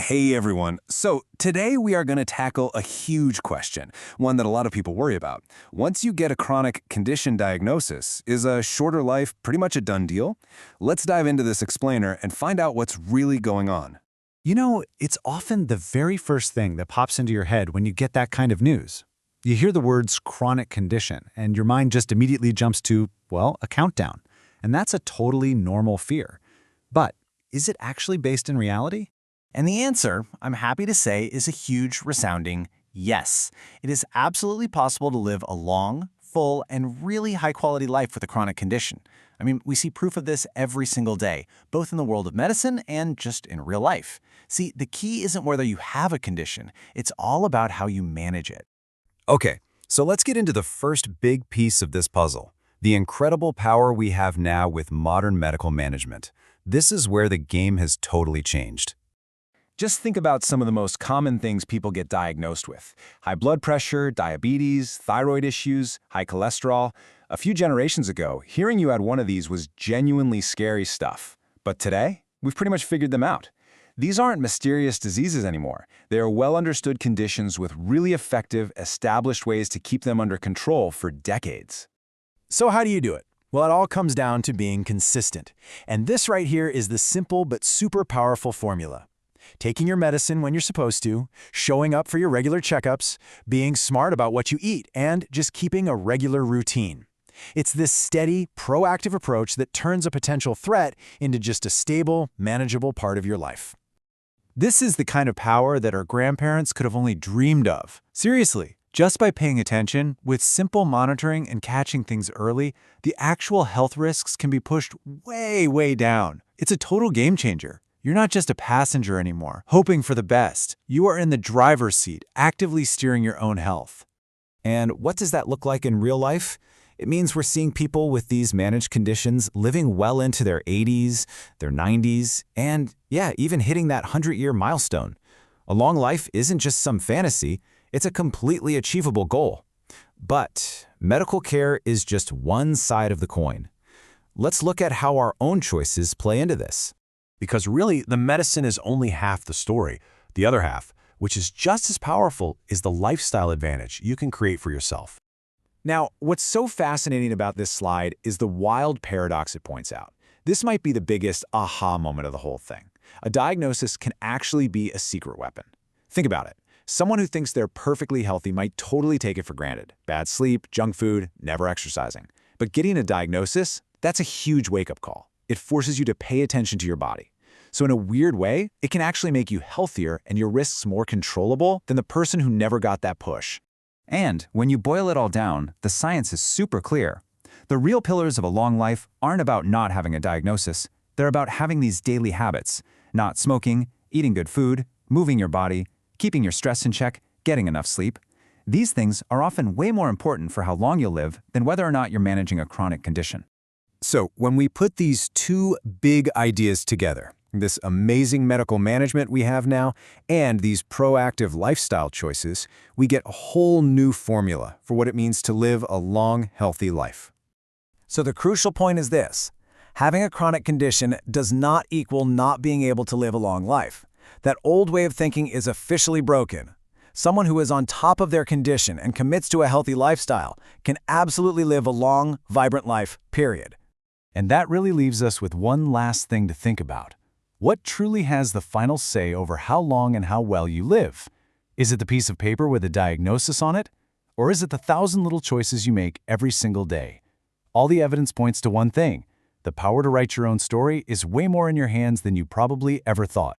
Hey everyone. So today we are going to tackle a huge question, one that a lot of people worry about. Once you get a chronic condition diagnosis, is a shorter life pretty much a done deal? Let's dive into this explainer and find out what's really going on. It's often the very first thing that pops into your head when you get that kind of news. You hear the words chronic condition, and your mind just immediately jumps to, well, a countdown. And that's a totally normal fear. But is it actually based in reality? And the answer, I'm happy to say, is a huge, resounding yes. It is absolutely possible to live a long, full, and really high-quality life with a chronic condition. We see proof of this every single day, both in the world of medicine and just in real life. See, the key isn't whether you have a condition, it's all about how you manage it. Okay, so let's get into the first big piece of this puzzle, the incredible power we have now with modern medical management. This is where the game has totally changed. Just think about some of the most common things people get diagnosed with. High blood pressure, diabetes, thyroid issues, high cholesterol. A few generations ago, hearing you had one of these was genuinely scary stuff. But today, we've pretty much figured them out. These aren't mysterious diseases anymore. They are well-understood conditions with really effective, established ways to keep them under control for decades. So how do you do it? Well, it all comes down to being consistent. And this right here is the simple but super powerful formula. Taking your medicine when you're supposed to, showing up for your regular checkups, being smart about what you eat, and just keeping a regular routine. It's this steady, proactive approach that turns a potential threat into just a stable, manageable part of your life. This is the kind of power that our grandparents could have only dreamed of. Seriously, just by paying attention, with simple monitoring and catching things early, the actual health risks can be pushed way, way down. It's a total game changer. You're not just a passenger anymore, hoping for the best. You are in the driver's seat, actively steering your own health. And what does that look like in real life? It means we're seeing people with these managed conditions living well into their 80s, their 90s, and even hitting that 100-year milestone. A long life isn't just some fantasy, it's a completely achievable goal. But medical care is just one side of the coin. Let's look at how our own choices play into this. Because really, the medicine is only half the story. The other half, which is just as powerful, is the lifestyle advantage you can create for yourself. Now, what's so fascinating about this slide is the wild paradox it points out. This might be the biggest aha moment of the whole thing. A diagnosis can actually be a secret weapon. Think about it. Someone who thinks they're perfectly healthy might totally take it for granted. Bad sleep, junk food, never exercising. But getting a diagnosis, that's a huge wake-up call. It forces you to pay attention to your body. So in a weird way, it can actually make you healthier and your risks more controllable than the person who never got that push. And when you boil it all down, the science is super clear. The real pillars of a long life aren't about not having a diagnosis. They're about having these daily habits, not smoking, eating good food, moving your body, keeping your stress in check, getting enough sleep. These things are often way more important for how long you'll live than whether or not you're managing a chronic condition. So when we put these two big ideas together, this amazing medical management we have now, and these proactive lifestyle choices, we get a whole new formula for what it means to live a long, healthy life. So the crucial point is this. Having a chronic condition does not equal not being able to live a long life. That old way of thinking is officially broken. Someone who is on top of their condition and commits to a healthy lifestyle can absolutely live a long, vibrant life, period. And that really leaves us with one last thing to think about. What truly has the final say over how long and how well you live? Is it the piece of paper with a diagnosis on it? Or is it the 1,000 little choices you make every single day? All the evidence points to one thing. The power to write your own story is way more in your hands than you probably ever thought.